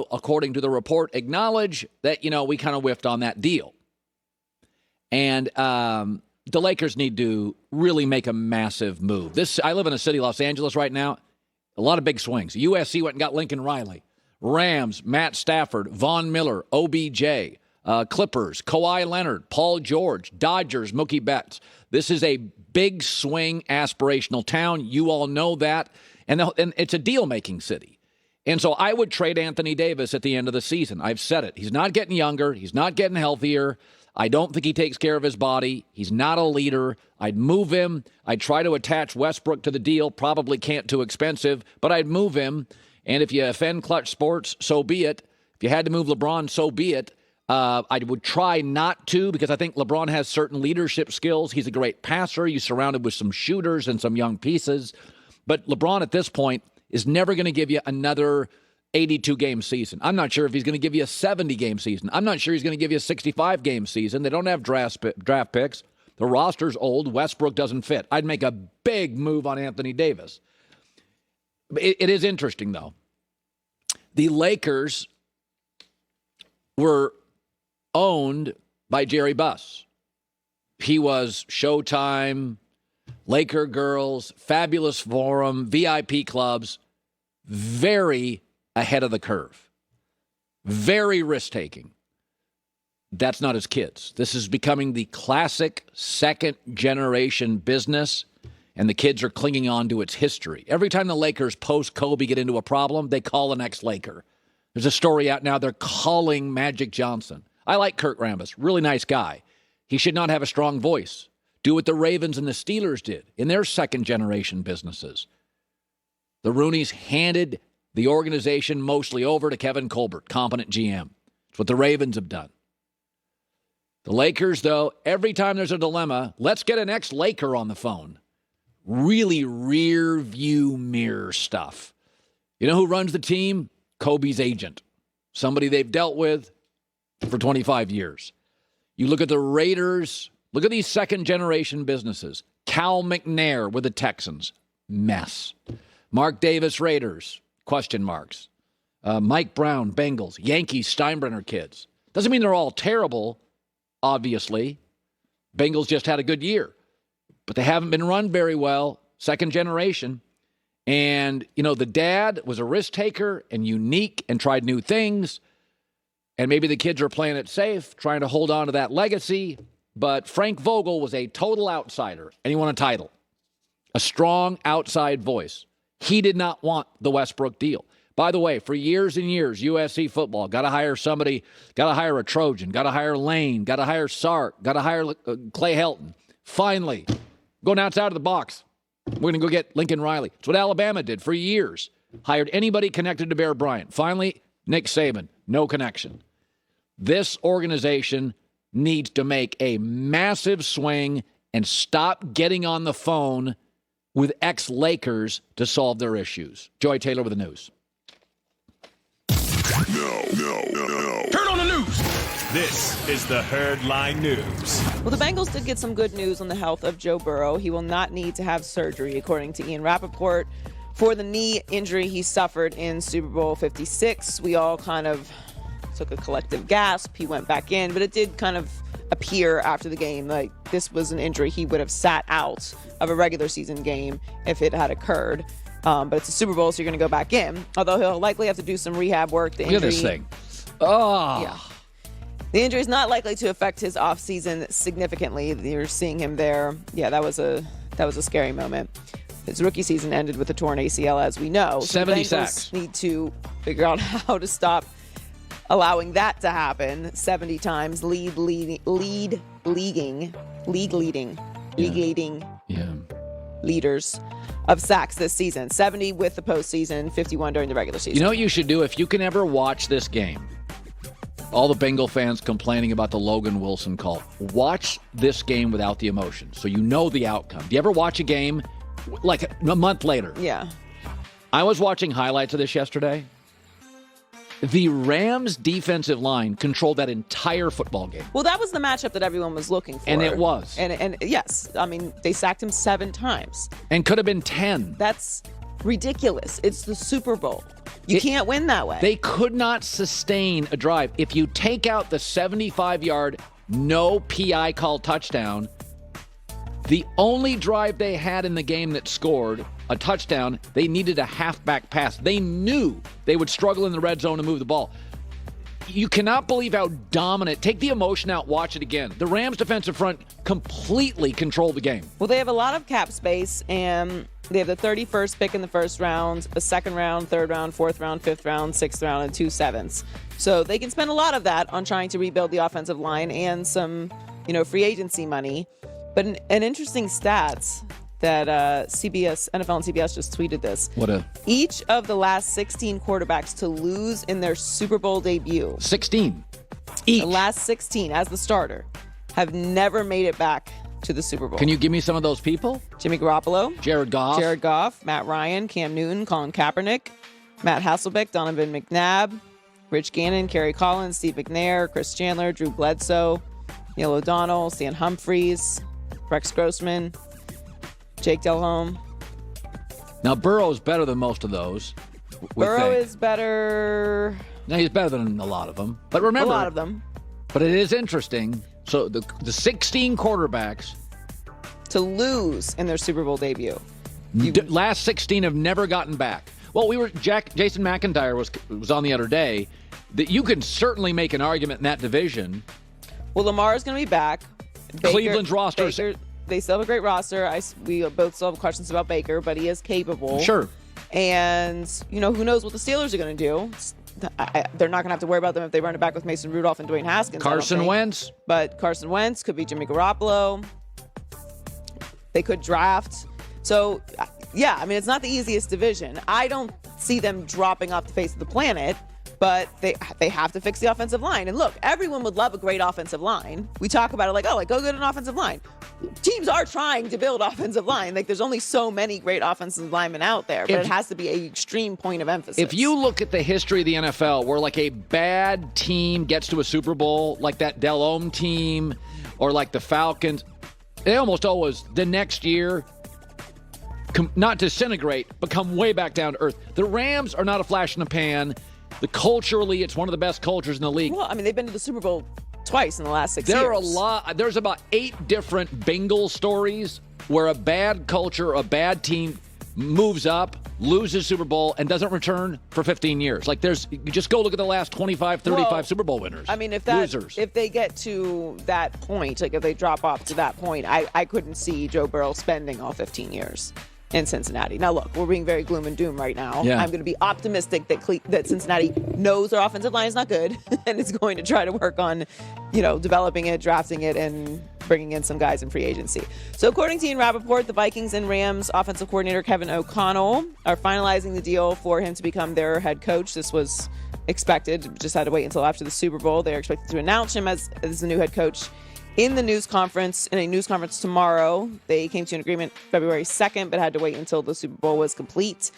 also, according to the report, acknowledge that, we kind of whiffed on that deal. And the Lakers need to really make a massive move. I live in a city, Los Angeles, right now. A lot of big swings. USC went and got Lincoln Riley. Rams, Matt Stafford, Von Miller, OBJ. Clippers, Kawhi Leonard, Paul George. Dodgers, Mookie Betts. This is a big swing aspirational town. You all know that. And it's a deal-making city. And so I would trade Anthony Davis at the end of the season. I've said it. He's not getting younger. He's not getting healthier. I don't think he takes care of his body. He's not a leader. I'd move him. I'd try to attach Westbrook to the deal. Probably can't, too expensive. But I'd move him. And if you offend Clutch Sports, so be it. If you had to move LeBron, so be it. I would try not to, because I think LeBron has certain leadership skills. He's a great passer. He's surrounded with some shooters and some young pieces. But LeBron at this point is never going to give you another 82-game season. I'm not sure if he's going to give you a 70-game season. I'm not sure he's going to give you a 65-game season. They don't have draft picks. The roster's old. Westbrook doesn't fit. I'd make a big move on Anthony Davis. It is interesting, though. The Lakers were owned by Jerry Buss. He was Showtime, Laker Girls, Fabulous Forum, VIP clubs, very ahead of the curve, very risk-taking. That's not his kids. This is becoming the classic second-generation business, and the kids are clinging on to its history. Every time the Lakers post-Kobe get into a problem, they call the next Laker. There's a story out now, they're calling Magic Johnson. I like Kurt Rambis, really nice guy. He should not have a strong voice. Do what the Ravens and the Steelers did in their second-generation businesses. The Rooneys handed the organization mostly over to Kevin Colbert, competent GM. It's what the Ravens have done. The Lakers, though, every time there's a dilemma, let's get an ex-Laker on the phone. Really rear-view mirror stuff. You know who runs the team? Kobe's agent. Somebody they've dealt with for 25 years. You look at the Raiders, look at these second-generation businesses. Cal McNair with the Texans. Mess. Mark Davis, Raiders. Question marks. Mike Brown, Bengals. Yankees, Steinbrenner kids. Doesn't mean they're all terrible, obviously. Bengals just had a good year. But they haven't been run very well. Second generation. And, the dad was a risk taker and unique and tried new things. And maybe the kids are playing it safe, trying to hold on to that legacy. But Frank Vogel was a total outsider, and he won a title. A strong outside voice. He did not want the Westbrook deal. By the way, for years and years, USC football, got to hire somebody, got to hire a Trojan, got to hire Lane, got to hire Sark, got to hire Clay Helton. Finally, going outside of the box. We're going to go get Lincoln Riley. It's what Alabama did for years. Hired anybody connected to Bear Bryant. Finally, Nick Saban, no connection. This organization needs to make a massive swing and stop getting on the phone with ex-Lakers to solve their issues. Joy Taylor with the news. No. Turn on the news. This is the Herdline News. Well, the Bengals did get some good news on the health of Joe Burrow. He will not need to have surgery, according to Ian Rappaport, for the knee injury he suffered in Super Bowl 56. We all kind of took a collective gasp. He went back in, but it did kind of appear after the game like this was an injury he would have sat out of a regular season game if it had occurred. But it's a Super Bowl, so you're going to go back in. Although he'll likely have to do some rehab work. Look at this thing. Oh. Yeah. The injury is not likely to affect his offseason significantly. You're seeing him there. Yeah, that was a scary moment. His rookie season ended with a torn ACL, as we know. 70 sacks. Need to figure out how to stop allowing that to happen 70 times. League leading leaders of sacks this season. 70 with the postseason, 51 during the regular season. You know what you should do? If you can ever watch this game, all the Bengal fans complaining about the Logan Wilson call, watch this game without the emotion so you know the outcome. Do you ever watch a game like a month later? Yeah. I was watching highlights of this yesterday. The Rams' defensive line controlled that entire football game. Well, that was the matchup that everyone was looking for. And it was. And yes, I mean, they sacked him 7 times. And could have been 10. That's ridiculous. It's the Super Bowl. You can't win that way. They could not sustain a drive. If you take out the 75-yard, no PI call touchdown, the only drive they had in the game that scored a touchdown, they needed a halfback pass. They knew they would struggle in the red zone to move the ball. You cannot believe how dominant. Take the emotion out, watch it again. The Rams' defensive front completely controlled the game. Well, they have a lot of cap space, and they have the 31st pick in the first round, a second round, third round, fourth round, fifth round, sixth round, and 2 7s. So they can spend a lot of that on trying to rebuild the offensive line and some, free agency money. But an interesting stats that NFL and CBS just tweeted this. Each of the last 16 quarterbacks to lose in their Super Bowl debut. 16. Each. The last 16 as the starter have never made it back to the Super Bowl. Can you give me some of those people? Jimmy Garoppolo. Jared Goff. Matt Ryan, Cam Newton, Colin Kaepernick, Matt Hasselbeck, Donovan McNabb, Rich Gannon, Kerry Collins, Steve McNair, Chris Chandler, Drew Bledsoe, Neil O'Donnell, Stan Humphries, Rex Grossman, Jake Delhomme. Now, Burrow's better than most of those. Burrow is better. No, he's better than a lot of them. But remember, a lot of them. But it is interesting. So the 16 quarterbacks to lose in their Super Bowl debut. Last 16 have never gotten back. Well, Jason McIntyre was on the other day that you can certainly make an argument in that division. Well, Lamar is going to be back. Cleveland's roster. They still have a great roster. We both still have questions about Baker, but he is capable. Sure. And, who knows what the Steelers are going to do. They're not going to have to worry about them if they run it back with Mason Rudolph and Dwayne Haskins. Carson Wentz. But Carson Wentz could be Jimmy Garoppolo. They could draft. So, yeah, it's not the easiest division. I don't see them dropping off the face of the planet. But they have to fix the offensive line. And look, everyone would love a great offensive line. We talk about it go get an offensive line. Teams are trying to build offensive line. There's only so many great offensive linemen out there, but it has to be an extreme point of emphasis. If you look at the history of the NFL, where a bad team gets to a Super Bowl, like that Delhomme team or like the Falcons, they almost always, the next year, not disintegrate, but come way back down to earth. The Rams are not a flash in the pan. Culturally, it's one of the best cultures in the league. Well, they've been to the Super Bowl twice in the last 6 years. There's about 8 different Bengal stories where a bad culture, a bad team moves up, loses Super Bowl, and doesn't return for 15 years. You just go look at the last 25, 35 Super Bowl winners. If they get to that point, if they drop off to that point, I couldn't see Joe Burrow spending all 15 years in Cincinnati. Now, look, we're being very gloom and doom right now. Yeah. I'm going to be optimistic that Cincinnati knows their offensive line is not good and is going to try to work on, developing it, drafting it, and bringing in some guys in free agency. So according to Ian Rappaport, the Vikings and Rams offensive coordinator Kevin O'Connell are finalizing the deal for him to become their head coach. This was expected, just had to wait until after the Super Bowl. They are expected to announce him as the new head coach in a news conference tomorrow. They came to an agreement February 2nd, but had to wait until the Super Bowl was complete.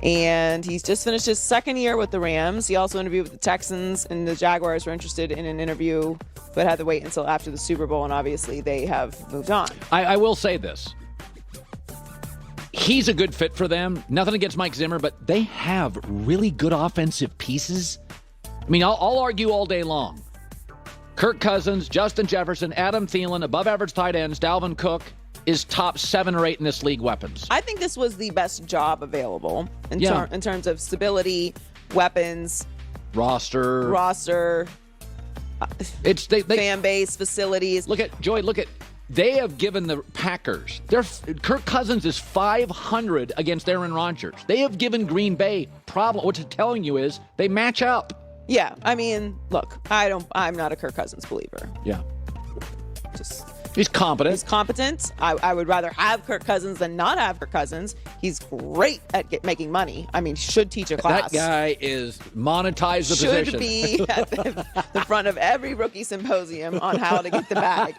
And he's just finished his second year with the Rams. He also interviewed with the Texans, and the Jaguars were interested in an interview, but had to wait until after the Super Bowl, and obviously they have moved on. I will say this. He's a good fit for them. Nothing against Mike Zimmer, but they have really good offensive pieces. I'll argue all day long. Kirk Cousins, Justin Jefferson, Adam Thielen, above-average tight ends, Dalvin Cook is top 7 or 8 in this league weapons. I think this was the best job available in terms of stability, weapons, roster. It's fan base, facilities. Look at they have given the Packers. Kirk Cousins is 500 against Aaron Rodgers. They have given Green Bay problem. What it's telling you is they match up. Yeah, look, I'm not a Kirk Cousins believer. Yeah. He's competent. He's competent. I would rather have Kirk Cousins than not have Kirk Cousins. He's great at making money. Should teach a class. That guy is monetized the position. Should be at the front of every rookie symposium on how to get the bag.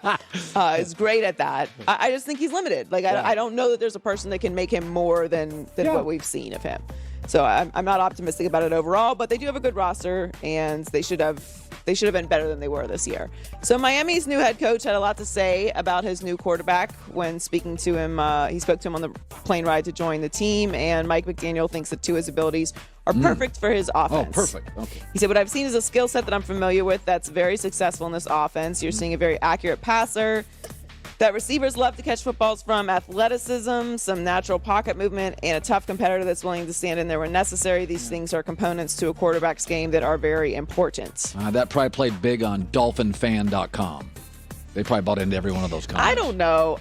Is great at that. I just think he's limited. I don't know that there's a person that can make him more than what we've seen of him. So I'm not optimistic about it overall, but they do have a good roster, and they should have They should have been better than they were this year. So Miami's new head coach had a lot to say about his new quarterback when speaking to him. He spoke to him on the plane ride to join the team, and Mike McDaniel thinks that Tua's abilities are perfect for his offense. Oh, perfect. Okay. He said, what I've seen is a skill set that I'm familiar with that's very successful in this offense. You're seeing a very accurate passer that receivers love to catch footballs from, athleticism, some natural pocket movement, and a tough competitor that's willing to stand in there when necessary. These things are components to a quarterback's game that are very important. That probably played big on dolphinfan.com. They probably bought into every one of those comments. I don't know.